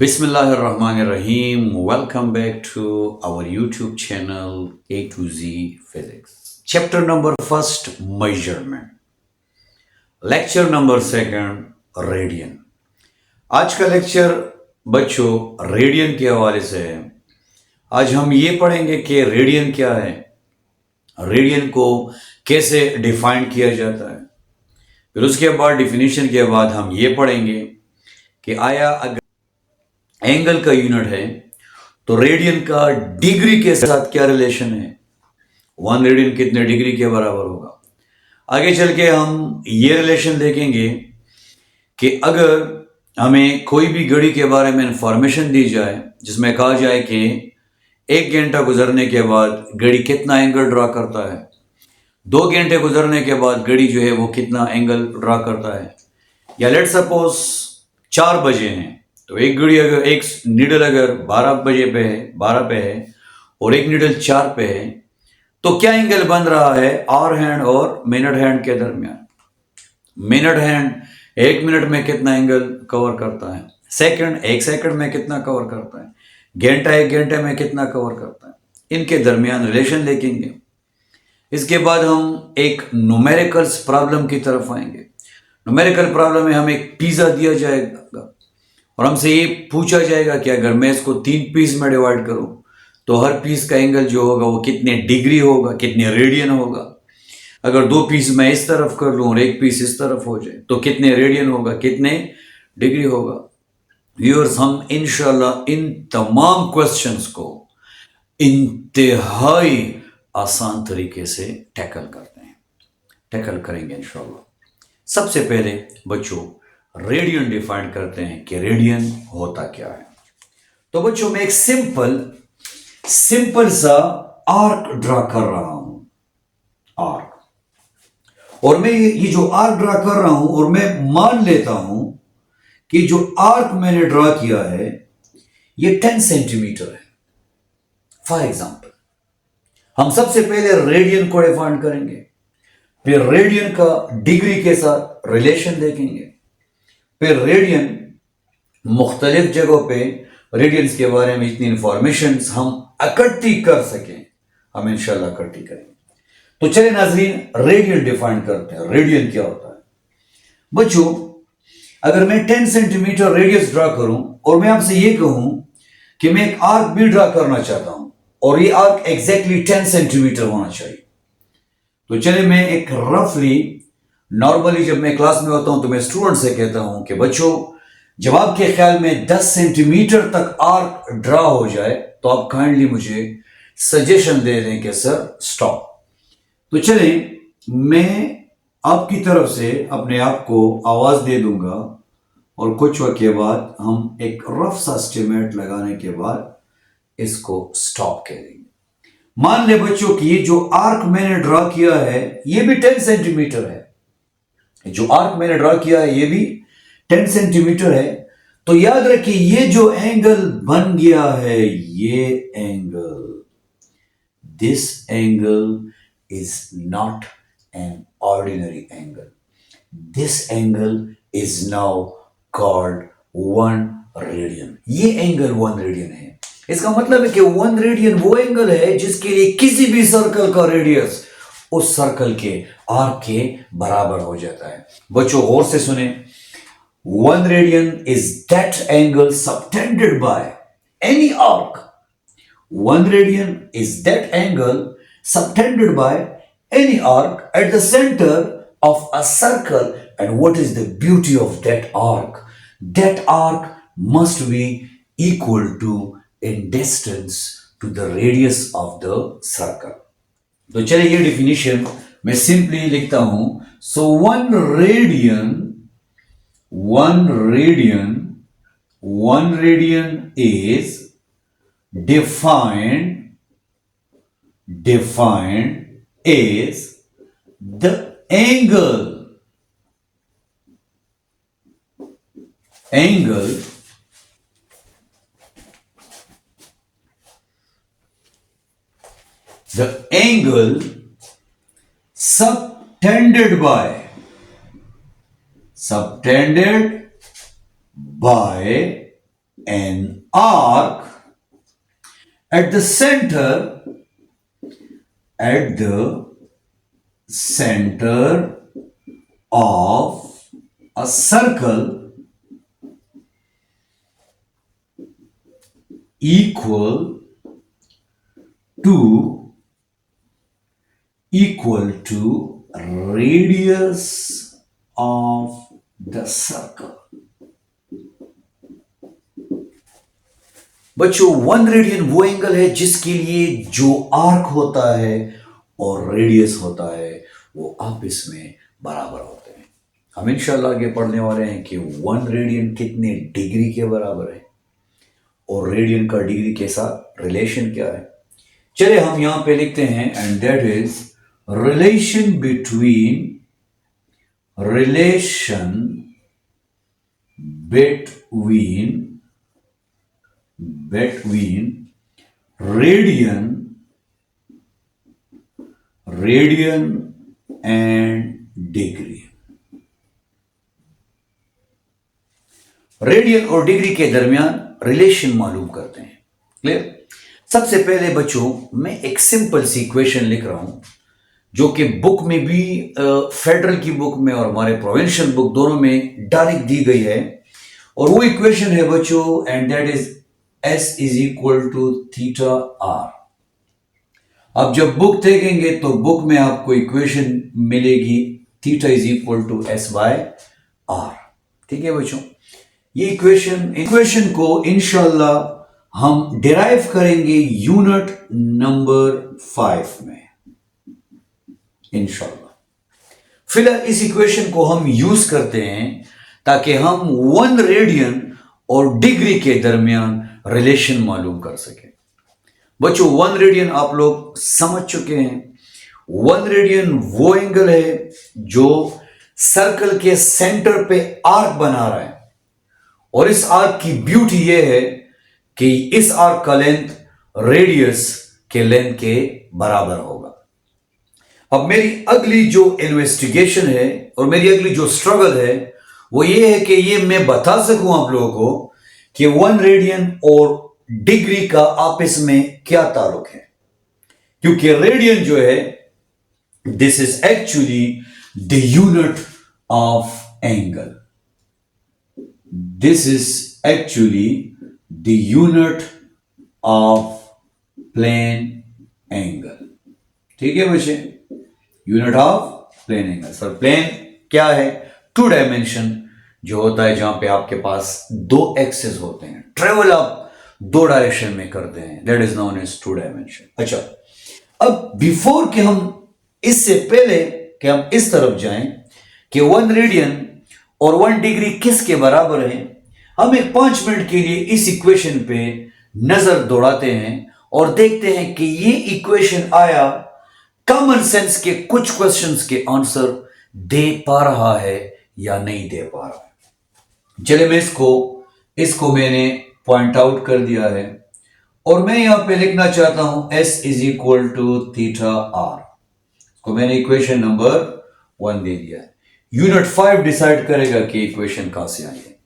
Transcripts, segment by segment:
Bismillahirrahmanirrahim. Welcome back to our YouTube channel A to Z Physics. Chapter number first measurement. Lecture number second radian. आज का lecture बच्चों radian के हवाले से है. आज हम ये पढ़ेंगे कि रेडियन क्या है, रेडियन को कैसे डिफाइन किया जाता है. फिर उसके बाद डिफिनीशन के बाद हम ये पढ़ेंगे कि आया अगर एंगल का यूनिट है तो रेडियन का डिग्री के साथ क्या रिलेशन है, 1 रेडियन कितने डिग्री के बराबर होगा. आगे चल के हम ये रिलेशन देखेंगे कि अगर हमें कोई भी घड़ी के बारे में इंफॉर्मेशन दी जाए जिसमें कहा जाए कि 1 घंटा गुजरने के बाद घड़ी कितना एंगल ड्रा करता है, 2 घंटे गुजरने के बाद घड़ी जो है वो कितना एंगल ड्रा करता है, या लेट सपोज 4 बजे हैं तो एक घड़ी अगर एक नीडल अगर 12 पे है और एक नीडल 4 पे है तो क्या एंगल बन रहा है आवर हैंड और मिनट हैंड के दरमियान. मिनट हैंड 1 मिनट में कितना एंगल कवर करता है, सेकंड 1 सेकंड में कितना कवर करता है, घंटा 1 घंटे में कितना कवर करता है, इनके दरमियान रिलेशन देखेंगे. इसके बाद हम एक न्यूमेरिकल्स प्रॉब्लम की तरफ आएंगे. न्यूमेरिकल प्रॉब्लम में हमें एक पिज्जा दिया जाएगा और हमसे ये पूछा जाएगा कि अगर मैं इसको 3 पीस में डिवाइड करूं तो हर पीस का एंगल जो होगा वो कितने डिग्री होगा, कितने रेडियन होगा. अगर 2 पीस मैं इस तरफ कर लूं और 1 पीस इस तरफ हो जाए तो कितने रेडियन होगा, कितने डिग्री होगा. व्यूअर्स, हम इंशाल्लाह इन तमाम क्वेश्चंस को इंतहाई आसान तरीके से टैकल करेंगे इंशाल्लाह. सबसे पहले बच्चों रेडियन डिफाइन करते हैं कि रेडियन होता क्या है. तो बच्चों मैं एक सिंपल सा आर्क ड्रा कर रहा हूं, आर्क, और मैं ये जो आर्क ड्रा कर रहा हूं और मैं मान लेता हूं कि जो आर्क मैंने ड्रा किया है ये 10 सेंटीमीटर है. फॉर एग्जांपल हम सबसे पहले रेडियन को डिफाइन करेंगे, फिर रेडियन का डिग्री के साथ रिलेशन देखेंगे, फिर रेडियन मुख्तलिफ जगहों पे रेडियंस के बारे में इतनी इंफॉर्मेशन हम इकट्ठी कर सकें हम इंशाल्लाह इकट्ठी करेंगे. तो चलिए नाजरीन रेडियन डिफाइन करते हैं. रेडियन क्या होता है बच्चों? अगर मैं 10 सेंटीमीटर रेडियस ड्रा करूं और मैं आपसे ये कहूं कि मैं एक आर्क भी ड्रा करना चाहता हूं और ये आर्क एग्जैक्टली 10 सेंटीमीटर होना चाहिए, तो चलिए मैं एक रफली नॉर्मली जब मैं क्लास में होता हूं तो मैं स्टूडेंट से कहता हूं कि बच्चों जब आपके ख्याल में 10 सेंटीमीटर तक आर्क ड्रा हो जाए तो आप काइंडली मुझे सजेशन दे दें कि सर स्टॉप. तो चलिए मैं आपकी तरफ से अपने आप को आवाज दे दूंगा और कुछ वक्त के बाद हम एक रफ सा एस्टिमेट लगाने के बाद इसको स्टॉप कह देंगे. मान ले बच्चों कि ये जो आर्क मैंने ड्रा किया है ये भी 10 सेंटीमीटर है. जो आर्क मैंने ड्रा किया है ये भी 10 सेंटीमीटर है. तो याद रखिए ये जो एंगल बन गया है ये angle, this angle is not an ordinary angle. This angle is now called 1 radian. ये एंगल 1 रेडियन है. इसका मतलब है कि 1 रेडियन वो एंगल है जिसके लिए किसी भी सर्कल का रेडियस उस सर्कल के आर्क के बराबर हो जाता है. बच्चों गौर से सुने, 1 radian is that angle subtended by any arc. 1 radian is that angle subtended by any arc at the centre of a circle. And what is the beauty of that arc? That arc must be equal to in distance to the radius of the circle. तो चलिए ये definition मैं simply लिखता हूं. So 1 radian is defined as the angle the angle subtended by an arc at the center, at the center of a circle equal to radius of the circle. बच्चों, 1 radian वो angle है जिसके लिए जो arc होता है और radius होता है वो आपस में बराबर होते हैं। हम इंशाल्लाह आगे पढ़ने वाले हैं कि 1 रेडियन कितने डिग्री के बराबर है और रेडियन का डिग्री के साथ रिलेशन क्या है। चलिए हम यहां पे लिखते हैं, and that is relation between radian and degree। Radian और डिग्री के दरमियान रिलेशन मालूम करते हैं। क्लियर? सबसे पहले बच्चों मैं एक सिंपल सी इक्वेशन लिख रहा हूं जो कि बुक में भी, फेडरल की बुक में और हमारे प्रोविंशियल बुक दोनों में डायरेक्ट दी गई है। और वो इक्वेशन है बच्चों, and that is S is equal to theta R. अब जब बुक देखेंगे तो बुक में आपको इक्वेशन मिलेगी theta is equal to S by R. ठीक है बच्चों, ये इक्वेशन को इंशाल्लाह हम डिराइव करेंगे यूनिट नंबर 5 में इंशाल्लाह। फिलहाल इस इक्वेशन को हम यूज करते हैं ताकि हम 1 रेडियन और डिग्री के दरमियान रिलेशन मालूम कर सके। बच्चों 1 रेडियन आप लोग समझ चुके हैं। 1 रेडियन वो एंगल है जो सर्कल के सेंटर पे आर्क बना रहा है, और इस आर्क की ब्यूटी यह है कि इस आर्क का लेंथ रेडियस के लेंथ के बराबर होगा। अब मेरी अगली जो इन्वेस्टिगेशन है और मेरी अगली जो स्ट्रगल है वो ये है कि ये मैं बता सकूं आप लोगों को कि 1 रेडियन और डिग्री का आपस में क्या ताल्लुक है। क्योंकि रेडियन जो है, this is actually the unit of angle. This is actually the unit of plane angle. ठीक है बच्चे, unit of plane angle. Sir plane क्या है? 2 डायमेंशन जो होता है जहां पे आपके पास 2 एक्सेस होते हैं, ट्रेवल आप 2 डायरेक्शन में करते हैं, that is known as 2 dimension. अच्छा, अब बिफोर के हम, इससे पहले कि हम इस तरफ जाएं कि 1 रेडियन और 1 डिग्री किसके बराबर है, हम एक 5 मिनट के लिए इस इक्वेशन पे नजर दौड़ाते हैं और देखते हैं कि ये इक्वेशन आया कॉमन सेंस के कुछ क्वेश्चंस के आंसर दे पा रहा है या नहीं दे पा रहा है। चले मैं इसको मैंने पॉइंट आउट कर दिया है और मैं यहां पे लिखना चाहता हूं S is equal to theta R. इसको मैंने इक्वेशन नंबर 1 दे दिया है। यूनिट 5 डिसाइड करेगा कि इक्वेशन कहां से आई है।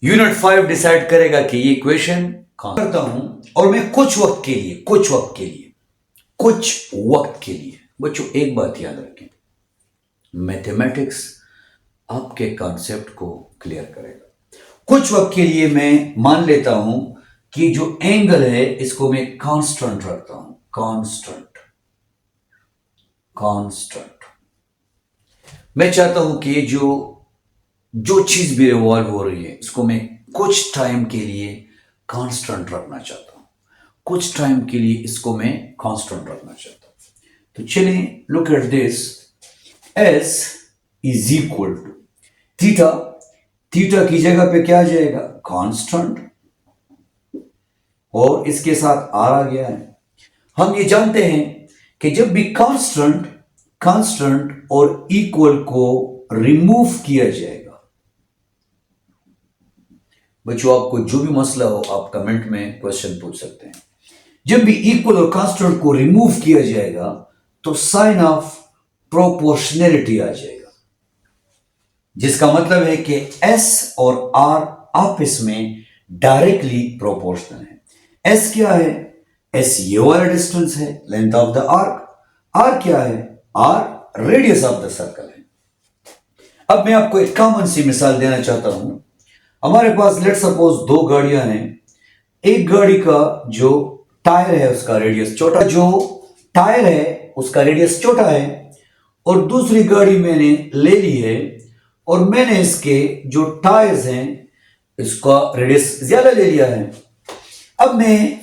यूनिट 5 डिसाइड करेगा कि ये इक्वेशन कहां करता हूं, और मैं कुछ वक्त के लिए बच्चों एक बात याद रखें, मैथमेटिक्स आपके कॉन्सेप्ट को क्लियर करेगा। कुछ वक्त के लिए मैं मान लेता हूं कि जो एंगल है इसको मैं कांस्टेंट रखता हूं, कांस्टेंट। मैं चाहता हूं कि जो चीज भी रिवॉल्व हो रही है इसको मैं कुछ टाइम के लिए कांस्टेंट रखना चाहता हूं, कुछ टाइम के लिए इसको मैं कांस्टेंट रखना चाहता हूं। तो चलिए look at this, S is equal to theta की जगह पे क्या आ जाएगा? कांस्टेंट, और इसके साथ R आ गया है। हम ये जानते हैं कि जब भी कांस्टेंट और इक्वल को रिमूव किया जाएगा, बच्चों आपको जो भी मसला हो आप कमेंट में क्वेश्चन पूछ सकते हैं। जब भी इक्वल और कांस्टेंट को रिमूव किया जाएगा तो साइन ऑफ प्रोपोर्शनैलिटी आ जाएगा, जिसका मतलब है कि S और R आपस में डायरेक्टली प्रोपोर्शनल है। एस क्या है? एस ये वाला डिस्टेंस है, length of the arc. R क्या है? R radius of the circle है। अब मैं आपको एक कॉमन सी मिसाल देना चाहता हूं। हमारे पास लेट सपोज दो गाड़ियां हैं। एक गाड़ी का जो टायर है उसका रेडियस छोटा, जो टायर है उसका रेडियस छोटा है, और दूसरी गाड़ी मैंने ले ली है और मैंने इसके जो टायर्स हैं इसका रेडियस ज्यादा ले लिया है। अब मैं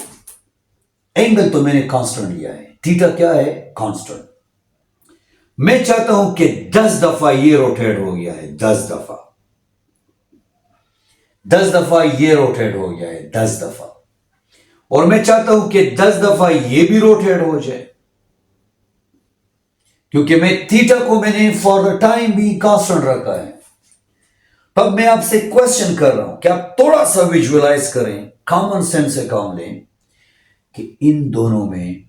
एंगल तो मैंने कांस्टेंट लिया है, थीटा क्या है? कांस्टेंट। मैं चाहता हूं कि 10 दफा ये रोटेट हो गया है, 10 दफा, 10 दफा ये रोटेट हो गया है, 10 दफा, और मैं चाहता हूं कि 10 दफा ये भी रोटेट हो जाए, क्योंकि मैं थीटा को मैंने फॉर द टाइम भी कांस्टेंट रखा है। तब मैं आपसे क्वेश्चन कर रहा हूं कि आप थोड़ा सा विजुअलाइज करें, कॉमन सेंस से काम लें कि इन दोनों में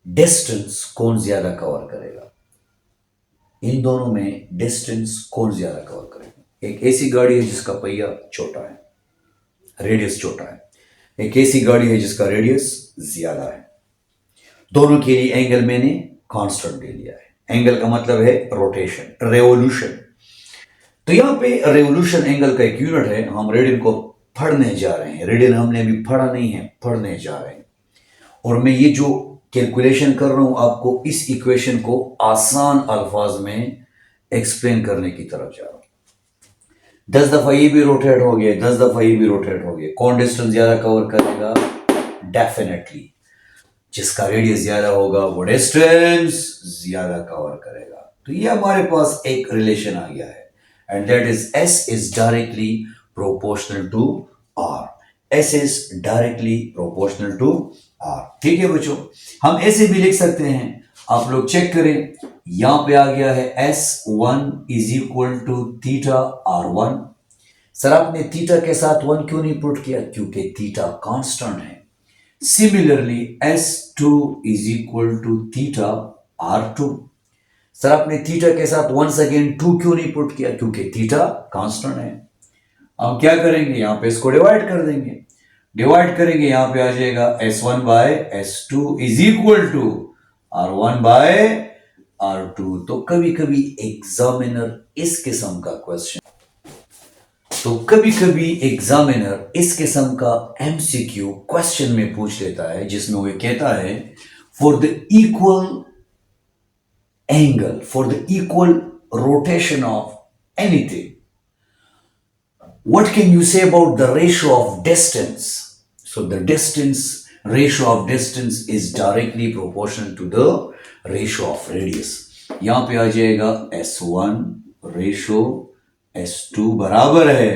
डिस्टेंस कौन ज्यादा कवर करेगा। इन दोनों में डिस्टेंस कौन ज्यादा कवर करेगा। एक ऐसी गाड़ी है जिसका पहिया छोटा है, रेडियस छोटा है, एक ऐसी गाड़ी है जिसका रेडियस ज्यादा है। दोनों के लिए एंगल मैंने कांस्टेंट ले लिया है। एंगल का मतलब है रोटेशन, रेवोल्यूशन। तो यहां पे रेवोल्यूशन एंगल का एक यूनिट है। हम रेडियन को पढ़ने जा रहे हैं। रेडियन हमने अभी पढ़ा नहीं है, पढ़ने जा रहे हैं। और मैं ये जो कैलकुलेशन कर रहा हूं आपको इस इक्वेशन को आसान अल्फाज में एक्सप्लेन करने की तरफ जा रहा हूं। 10 दफा ये भी रोटेट हो गया, 10 दफा ये भी रोटेट हो गया, कौन डिस्टेंस ज्यादा कवर करेगा? डेफिनेटली जिसका रेडियस ज्यादा होगा वो डिस्टेंस ज्यादा कवर करेगा। तो ये हमारे पास एक रिलेशन आ गया है, and that is S is directly proportional to R. S is directly proportional to R. ठीक है बच्चों, हम ऐसे भी लिख सकते हैं, आप लोग चेक करें, यहां पे आ गया है S1 is equal to theta R1। Sir आपने थीटा के साथ 1 क्यों नहीं पुट किया? क्योंकि थीटा कांस्टेंट है। Similarly S2 is equal to theta R2। Sir आपने थीटा के साथ वंस अगेन 2 क्यों नहीं पुट किया? क्योंकि थीटा कांस्टेंट है। हम क्या करेंगे, यहां पे इसको डिवाइड कर देंगे। डिवाइड करेंगे, यहां पे आ जाएगा S1 by S2 is equal to R1 by R2। तो कभी कभी एग्जामिनर इस किस्म का क्वेश्चन, तो कभी कभी एग्जामिनर इस किस्म का एमसीक्यू क्वेश्चन में पूछ लेता है, जिसमें वो कहता है for the equal angle, for the equal rotation of anything, what can you say about the ratio of distance? So the distance, ratio of distance is directly proportional to the ratio of radius. यहां पे आ जाएगा S1 ratio S2 बराबर है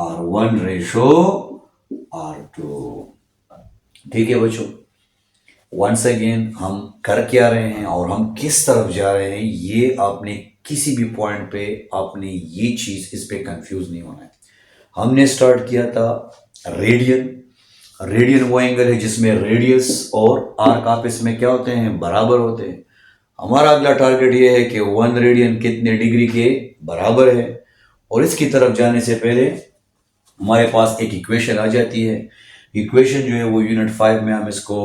R1 ratio R2। ठीक है बच्चों, once again हम कर क्या रहे हैं और हम किस तरफ जा रहे हैं, ये आपने किसी भी पॉइंट पे आपने ये चीज इस पे कंफ्यूज नहीं होना है। हमने स्टार्ट किया था रेडियन। रेडियन वो एंगल है जिसमें रेडियस और आर्क आपस में क्या होते हैं? बराबर होते हैं। हमारा अगला टारगेट ये है कि 1 रेडियन कितने डिग्री के बराबर है, और इसकी तरफ जाने से पहले हमारे पास एक इक्वेशन आ जाती है। इक्वेशन जो है वो यूनिट 5 में हम इसको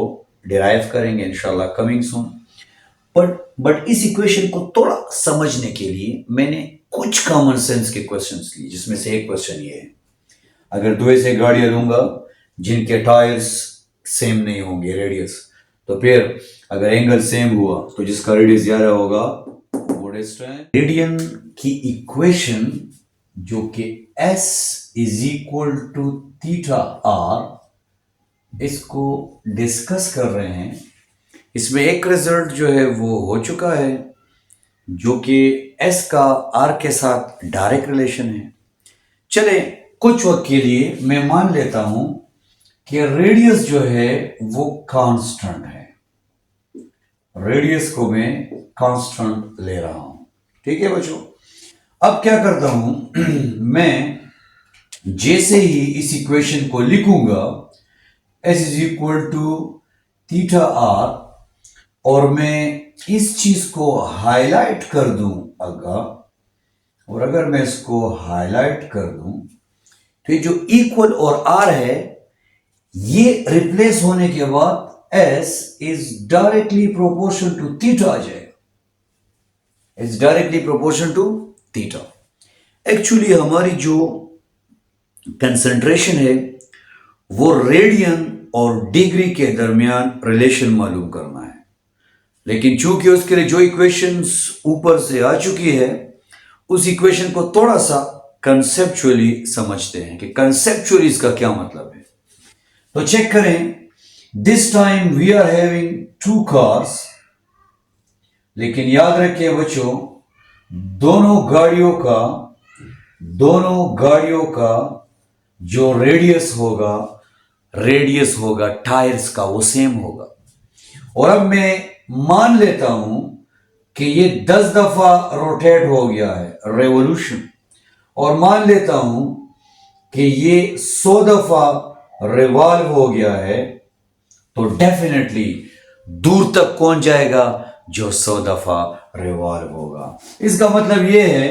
डिराइव करेंगे इंशाल्लाह, कमिंग सून। बट इस इक्वेशन को थोड़ा समझने के लिए मैंने कुछ कॉमन सेंस के क्वेश्चंस लिए, जिसमें से एक क्वेश्चन ये है, अगर दो ऐसे गाड़ियां लूंगा जिनके टायर्स सेम नहीं होंगे रेडियस, तो फिर अगर एंगल सेम हुआ तो जिसका रेडियस ज्यादा होगा वो डिस्टेंस। रेडियन की इक्वेशन जो कि S is equal to theta R, इसको डिस्कस कर रहे हैं। इसमें एक रिजल्ट जो है वो हो चुका है, जो कि S का R के साथ डायरेक्ट रिलेशन है। चले कुछ वक्त के लिए मैं मान लेता हूं कि रेडियस जो है वो कांस्टेंट है। रेडियस को मैं कांस्टेंट ले रहा हूं। ठीक है बच्चों, अब क्या करता हूं मैं जैसे ही इस इक्वेशन को लिखूंगा S is equal to theta R, और मैं इस चीज को हाईलाइट कर दूं, अगर मैं इसको हाईलाइट कर दूं तो ये जो इक्वल और आर है, ये रिप्लेस होने के बाद S is directly proportional to theta आ जाएगा। Is directly proportional to theta. Actually हमारी जो कंसंट्रेशन है वो रेडियन और डिग्री के दरमियान रिलेशन मालूम करना है, लेकिन चूंकि उसके लिए जो इक्वेशंस ऊपर से आ चुकी है, उस इक्वेशन को थोड़ा सा कंसेप्चुअली समझते हैं कि कंसेप्चुअली इसका क्या मतलब है। तो चेक करें, this time we are having 2 cars, लेकिन याद रखिए बच्चों, दोनों गाड़ियों का जो रेडियस होगा टायर्स का, वो सेम होगा। और अब मैं मान लेता हूं कि ये 10 दफा रोटेट हो गया है, रेवोल्यूशन, और मान लेता हूं कि ये 100 दफा रिवॉल्व हो गया है, तो डेफिनेटली दूर तक कौन जाएगा? जो 100 दफा रिवॉल्व होगा। इसका मतलब ये है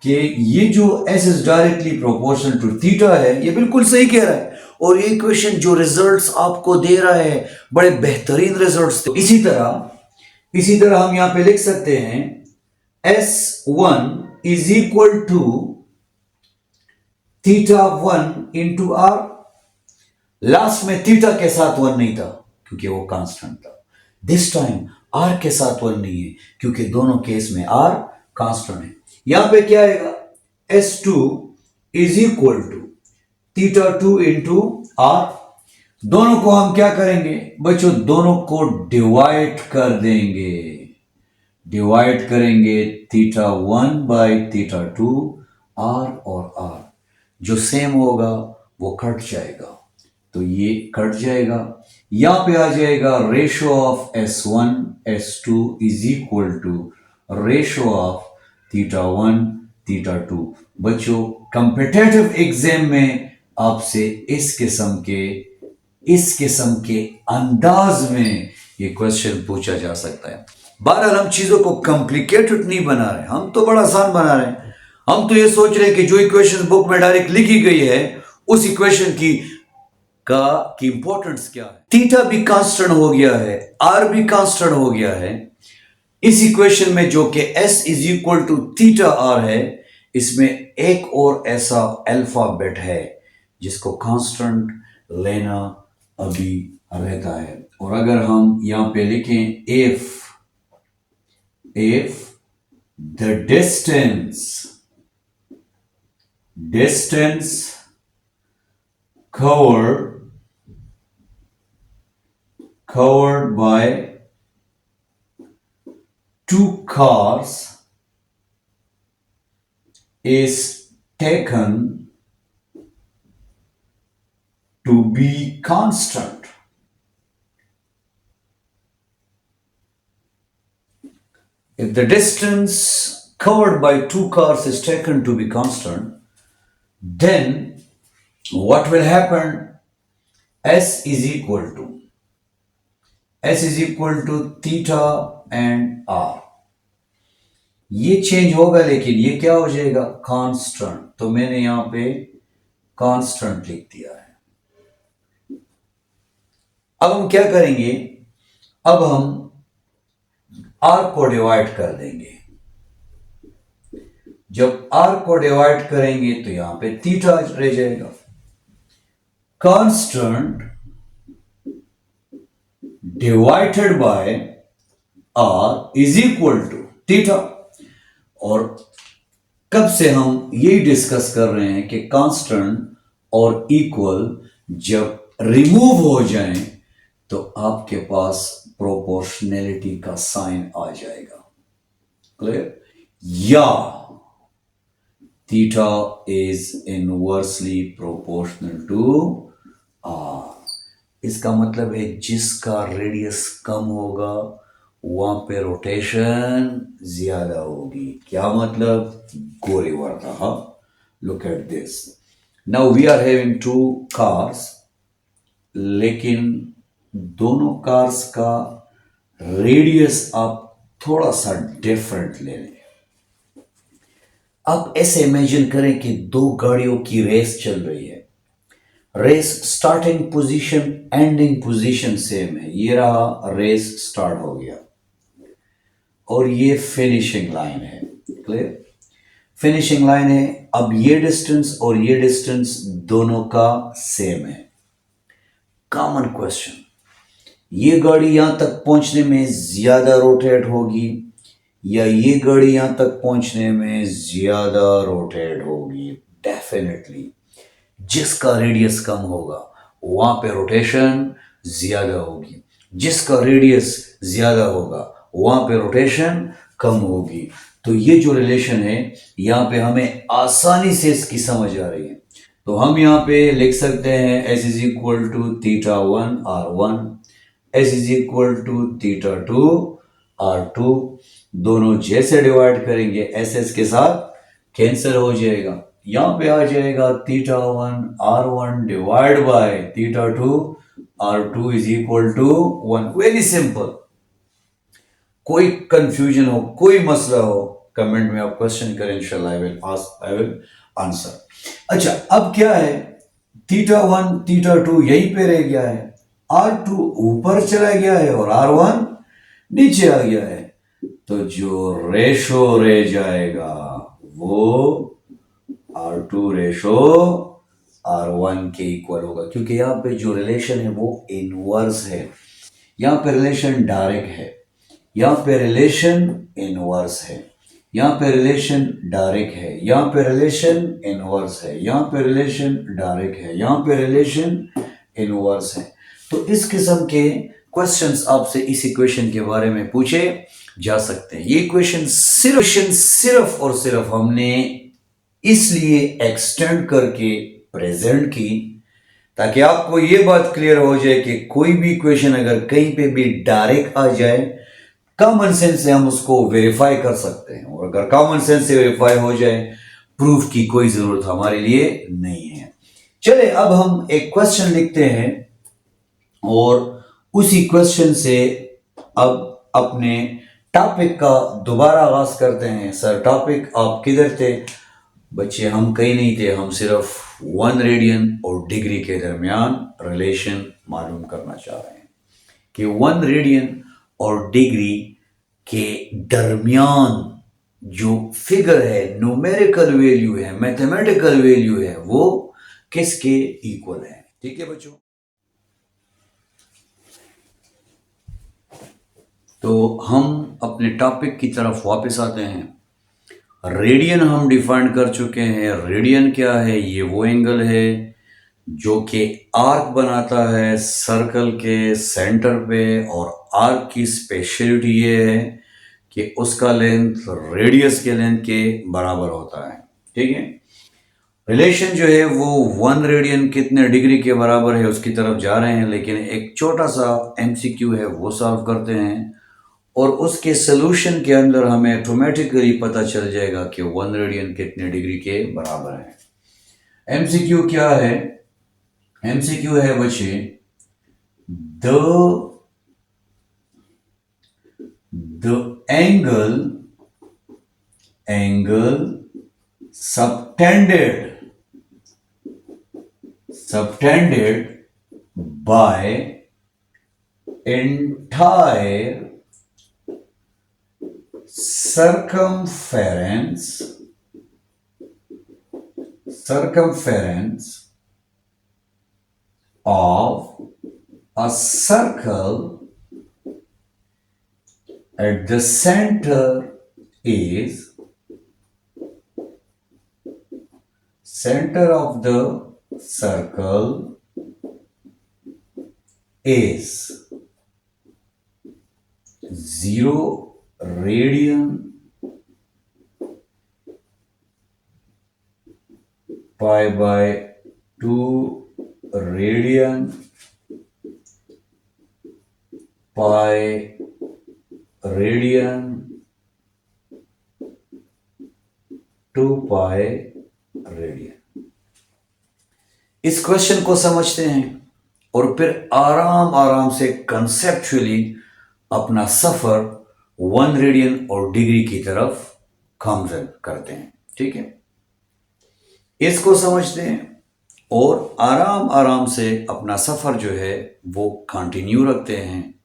कि ये जो S is directly proportional to theta है, ये बिल्कुल सही कह रहा है। और ये इक्वेशन जो रिजल्ट्स आपको दे रहा है, बड़े बेहतरीन रिजल्ट्स। तो इसी तरह हम यहां पे लिख सकते हैं S1 is equal to theta 1 into R. Last में थीटा के साथ 1 नहीं था क्योंकि वो कांस्टेंट था। दिस टाइम आर के साथ 1 नहीं है क्योंकि दोनों केस में आर कांस्टेंट है। यहां पे क्या आएगा? S2 is equal to theta 2 into R. दोनों को हम क्या करेंगे बच्चों? दोनों को डिवाइड कर देंगे। थीटा 1 बाई थीटा 2, आर और आर जो सेम होगा वो कट जाएगा, तो ये कट जाएगा। यहां पे आ जाएगा ratio of S1 S2 is equal to ratio of theta 1 theta 2। बच्चों, कॉम्पिटिटिव एग्जाम में आपसे इस किस्म के अंदाज में ये क्वेश्चन पूछा जा सकता है। बहरहाल हम चीजों को कॉम्प्लिकेटेड नहीं बना रहे, हम तो बड़ा आसान बना रहे हैं। हम तो ये सोच रहे हैं कि जो इक्वेशन बुक में डायरेक्ट लिखी गई है, उस इक्वेशन की इंपॉर्टेंस क्या है। थीटा भी कांस्टेंट हो गया है, आर भी कांस्टेंट हो गया है। इस इक्वेशन में जो कि S is equal to theta R है, इसमें एक और ऐसा अल्फाबेट है जिसको कांस्टेंट लेना अभी रहता है। और अगर हम यहां पे लिखें if the distance covered by 2 cars is taken to be constant. If the distance covered by 2 cars is taken to be constant, then what will happen? S is equal to theta and r. ये change होगा, लेकिन ये क्या हो जाएगा? Constant. तो मैंने यहां पे कांस्टेंट लिख दिया है। अब हम क्या करेंगे? अब हम r को डिवाइड कर देंगे। जब r को डिवाइड करेंगे तो यहां पे थीटा रह जाएगा। Constant divided by r is equal to theta. और कब से हम यही डिस्कस कर रहे हैं कि कांस्टेंट और इक्वल जब रिमूव हो जाएं तो आपके पास प्रोपोर्शनैलिटी का साइन आ जाएगा। क्लियर? या theta is inversely proportional to R. इसका मतलब है जिसका रेडियस कम होगा वहां पे रोटेशन ज्यादा होगी। क्या मतलब? Go reverse. Look at this. Now we are having 2 cars, लेकिन दोनों कार्स का रेडियस आप थोड़ा सा डिफरेंट ले लें। आप ऐसे इमेजिन करें कि 2 गाड़ियों की रेस चल रही है। Race starting position ending position same है, ये रहा रेस स्टार्ट हो गया और ये फिनिशिंग लाइन है। क्लियर? फिनिशिंग लाइन है। अब ये डिस्टेंस और ये डिस्टेंस दोनों का सेम है। कॉमन क्वेश्चन, ये गाड़ी यहां तक पहुंचने में ज्यादा रोटेट होगी या ये गाड़ी यहां तक पहुंचने में ज्यादा रोटेट होगी? डेफिनेटली जिसका रेडियस कम होगा वहां पे रोटेशन ज्यादा होगी, जिसका रेडियस ज्यादा होगा वहां पे रोटेशन कम होगी। तो ये जो रिलेशन है यहां पे हमें आसानी से इसकी समझ आ रही है। तो हम यहां पे लिख सकते हैं S is equal to theta one R one, S is equal to theta two R two. दोनों जैसे डिवाइड करेंगे एस एस के साथ कैंसिल हो जाएगा, यहां पे आ जाएगा theta one R one divide by theta two R two is equal to one. Very simple. कोई कंफ्यूजन हो, कोई मसला हो, कमेंट में आप क्वेश्चन करें, इंशाल्लाह आई विल आंसर। अच्छा, अब क्या है, थीटा वन थीटा टू यहीं पे रह गया है, आर टू ऊपर चला गया है और आर वन नीचे आ गया है। तो जो रेशो रह जाएगा वो R two ratio R one के इक्वल होगा, क्योंकि यहां पे जो रिलेशन है वो इनवर्स है। यहां पे रिलेशन डायरेक्ट है, यहां पे रिलेशन इनवर्स है, यहां पे रिलेशन डायरेक्ट है, यहां पे रिलेशन इनवर्स है, यहां पे रिलेशन डायरेक्ट है, यहां पे रिलेशन इनवर्स है। तो इस किस्म के क्वेश्चंस आपसे इस इक्वेशन के बारे में पूछे जा सकते हैं। ये इक्वेशन सिर्फ और सिर्फ हमने इसलिए एक्सटेंड करके प्रेजेंट की ताकि आपको ये बात क्लियर हो जाए कि कोई भी इक्वेशन अगर कहीं पे भी डायरेक्ट आ जाए, कॉमन सेंस से हम उसको वेरीफाई कर सकते हैं, और अगर कॉमन सेंस से वेरीफाई हो जाए प्रूफ की कोई जरूरत हमारे लिए नहीं है। चले अब हम एक क्वेश्चन लिखते हैं और उसी क्वेश्चन से अब अपने टॉपिक का दोबारा आगाज करते हैं। सर टॉपिक आप किधर थे? बच्चे हम कहीं नहीं थे, हम सिर्फ 1 रेडियन और डिग्री के दरमियान रिलेशन मालूम करना चाह रहे हैं कि 1 रेडियन और डिग्री के दरमियान जो फिगर है, न्यूमेरिकल वैल्यू है, मैथमेटिकल वैल्यू है, वो किसके इक्वल है। ठीक है बच्चों, तो हम अपने टॉपिक की तरफ वापस आते हैं। रेडियन हम डिफाइन कर चुके हैं। रेडियन क्या है? ये वो एंगल है जो कि आर्क बनाता है सर्कल के सेंटर पे, और आर्क की स्पेशलिटी ये है कि उसका लेंथ रेडियस के लेंथ के बराबर होता है। ठीक है, रिलेशन जो है वो 1 रेडियन कितने डिग्री के बराबर है उसकी तरफ जा रहे हैं, लेकिन एक छोटा सा एमसीक्यू है वो सॉल्व करते हैं और उसके सोल्यूशन के अंदर हमें ऑटोमेटिकली पता चल जाएगा कि 1 रेडियन कितने डिग्री के बराबर है। एमसीक्यू क्या है? एमसीक्यू है बच्चे, the angle subtended by entire circumference of a circle at the center of the circle is 0 radian pi by 2 radian pi radian 2 pi radian। इस क्वेश्चन को समझते हैं और फिर आराम आराम से कंसेप्चुअली अपना सफर 1 रेडियन और डिग्री की तरफ गामजन करते हैं। ठीक है, इसको समझते हैं। और आराम आराम से अपना सफर जो है वो कंटिन्यू रखते हैं।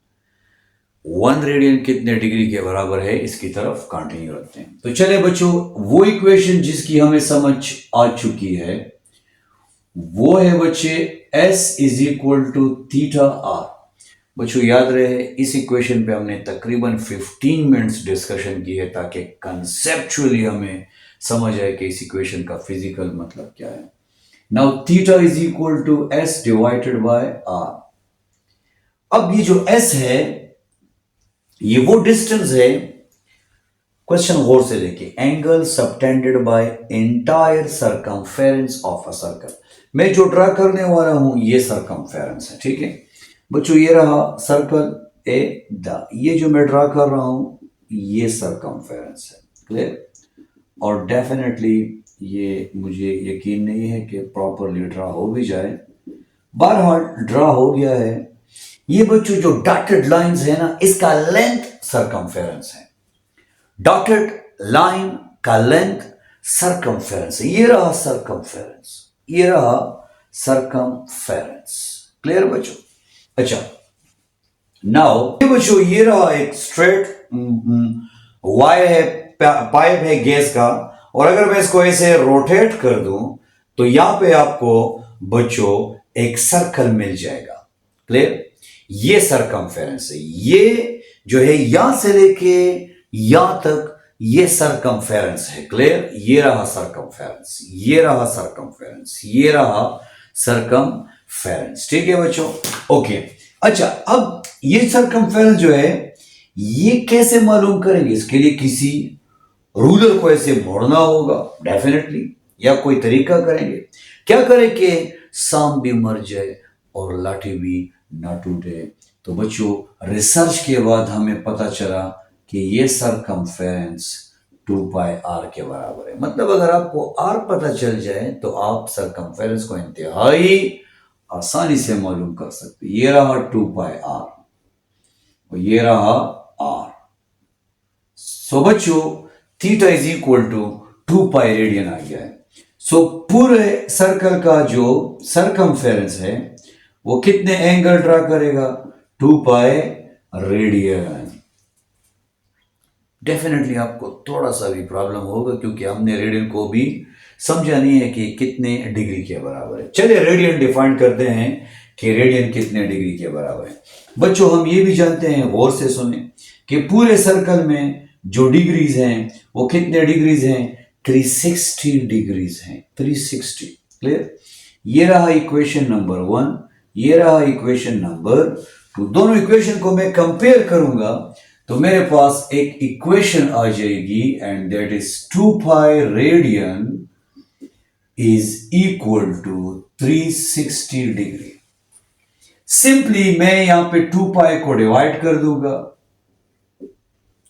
1 रेडियन कितने डिग्री के बराबर है इसकी तरफ कंटिन्यू रखते हैं। तो चले बच्चों, वो इक्वेशन जिसकी हमें समझ आ चुकी है वो है बच्चे S is equal to theta R. बच्चों याद रहे, इस इक्वेशन पे हमने तकरीबन 15 मिनट्स डिस्कशन की है ताकि कंसेप्चुअली हमें समझ आए कि इस इक्वेशन का फिजिकल मतलब क्या है। Now theta is equal to S divided by R. अब ये जो S है ये वो डिस्टेंस है, क्वेश्चन गौर से देखिए, angle subtended bye entire circumference of a circle. मैं जो ड्रा करने वाला हूं ये सर्कमफेरेंस है, ठीक है बच्चों। ये रहा सर्कल ए द, ये जो मैं ड्रा कर रहा हूं ये सर्कमफेरेंस है, क्लियर। और डेफिनेटली ये मुझे यकीन नहीं है कि प्रॉपरली ड्रा हो भी जाए, बहरहाल ड्रा हो गया है। ये बच्चों जो डॉटेड लाइंस है ना, इसका लेंथ सर्कमफेरेंस है। डॉटेड लाइन का लेंथ सर्कमफेरेंस है। ये रहा सर्कमफेरेंस, ये रहा सर्कमफेरेंस, क्लियर बच्चों। अच्छा नाउ बच्चों ये रहा एक स्ट्रेट वायर है, पाइप है गैस का, और अगर मैं इसको ऐसे रोटेट कर दूं तो यहां पे आपको बच्चों एक सर्कल मिल जाएगा, क्लियर। ये सर्कमफेरेंस है, ये जो है यहां से लेके यहां तक ये सर्कमफेरेंस है, क्लियर। ये रहा सर्कमफेरेंस, ये रहा सर्कमफेरेंस, ये रहा सर्कमफेरेंस, ठीक है बच्चों, ओके। अच्छा अब ये सर्कमफेरेंस जो है ये कैसे मालूम करेंगे? इसके लिए किसी रूलर को ऐसे मोड़ना होगा डेफिनेटली, या कोई तरीका करेंगे। क्या करें कि सांप भी मर जाए और लाठी भी ना टूटे। तो बच्चों रिसर्च के बाद हमें पता चला कि ये सर्कमफेरेंस 2 पाई आर के बराबर है। मतलब अगर आपको आर पता चल जाए तो आप सर्कमफेरेंस को इंतहाई आसानी से मालूम कर सकते। ये रहा 2 पाई आर और ये रहा आर। सो बच्चों theta is equal to 2 pi radian आ गया है। सो पूरे सर्कल का जो सर्कमफेरेंस है वो कितने एंगल ड्रा करेगा? 2 पाई रेडियन। डेफिनेटली आपको थोड़ा सा भी प्रॉब्लम होगा क्योंकि हमने रेडियन को भी समझा नहीं है कि कितने डिग्री के बराबर है। चलिए रेडियन डिफाइन करते हैं कि रेडियन कितने डिग्री के बराबर है। बच्चों हम ये भी जानते हैं, गौर से सुने, कि पूरे सर्कल में जो डिग्रीज हैं वो कितने डिग्रीज हैं? 360 डिग्रीज हैं, 360, क्लियर। ये रहा इक्वेशन नंबर 1, ये रहा इक्वेशन नंबर 2। दोनों इक्वेशन को मैं कंपेयर करूंगा तो मेरे पास एक इक्वेशन आ जाएगी and that is 2 pi radian is equal to 360 degree. Simply मैं यहां पे 2 पाई को डिवाइड कर दूंगा,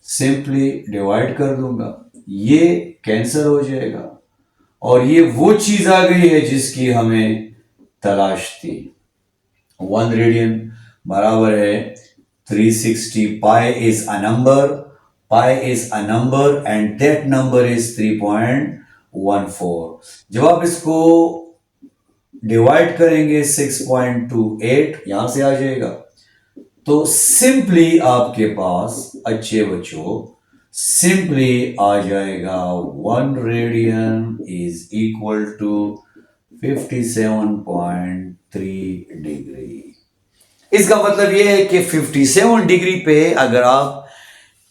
सिंपली डिवाइड कर दूंगा, ये कैंसिल हो जाएगा और ये वो चीज आ गई है जिसकी हमें तलाश थी। 1 रेडियन बराबर है 360। Pi is a number, pi is a number and that number is 3.14। जब आप इसको डिवाइड करेंगे 6.28 यहां से आ जाएगा। तो सिंपली आपके पास अच्छे बच्चों सिंपली आ जाएगा 1 radian is equal to 57.3 degree. इसका मतलब यह है कि 57 डिग्री पे अगर आप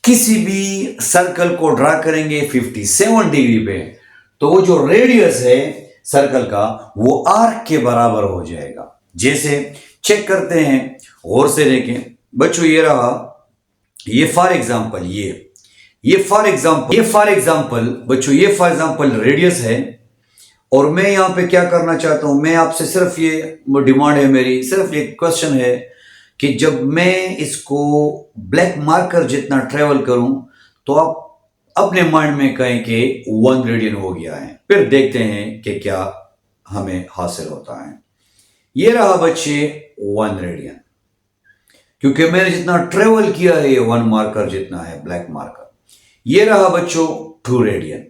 किसी भी सर्कल को ड्रा करेंगे 57 डिग्री पे तो वो जो रेडियस है सर्कल का वो आर्क के बराबर हो जाएगा। जैसे चेक करते हैं, गौर से देखें बच्चों, ये रहा, ये फॉर एग्जांपल ये फॉर एग्जांपल बच्चों, ये फॉर एग्जांपल रेडियस है और मैं यहां पे क्या करना चाहता हूं, मैं आपसे सिर्फ ये डिमांड है मेरी, सिर्फ एक क्वेश्चन है कि जब मैं इसको ब्लैक मार्कर जितना ट्रेवल करूं तो आप अपने माइंड में कहें कि 1 रेडियन हो गया है, फिर देखते हैं कि क्या हमें हासिल होता है। ये रहा बच्चे 1 रेडियन, क्योंकि मैंने जितना ट्रेवल किया है ये 1 मार्कर जितना है ब्लैक मार्कर। ये रहा बच्चों 2 रेडियन,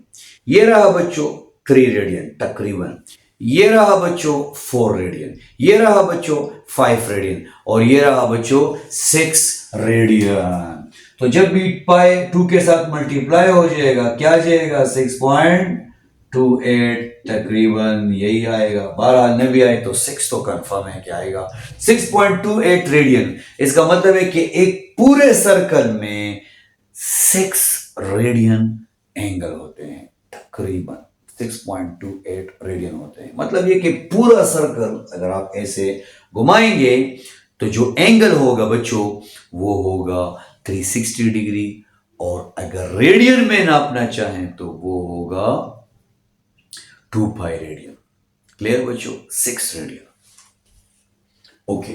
ये रहा बच्चों 3 रेडियन तकरीबन, ये रहा बच्चों 4 रेडियन, ये रहा बच्चों 5 रेडियन, और ये रहा बच्चों 6 रेडियन। तो जब भी पाई 2 के साथ मल्टीप्लाई हो जाएगा, क्या आ जाएगा? 6.28 तकरीबन यही आएगा। 12 न भी आए तो 6 तो कंफर्म है कि आएगा 6.28 रेडियन। इसका मतलब है कि एक पूरे सर्कल में 6 रेडियन एंगल होते हैं, तकरीबन 6.28 रेडियन होते हैं। मतलब ये कि पूरा सर्कल अगर आप ऐसे घुमाएंगे तो जो एंगल होगा बच्चों वो होगा 360 डिग्री, और अगर रेडियन में नापना चाहें तो वो होगा 2 पाई रेडियन। क्लियर बच्चों? 6 रेडियन। ओके।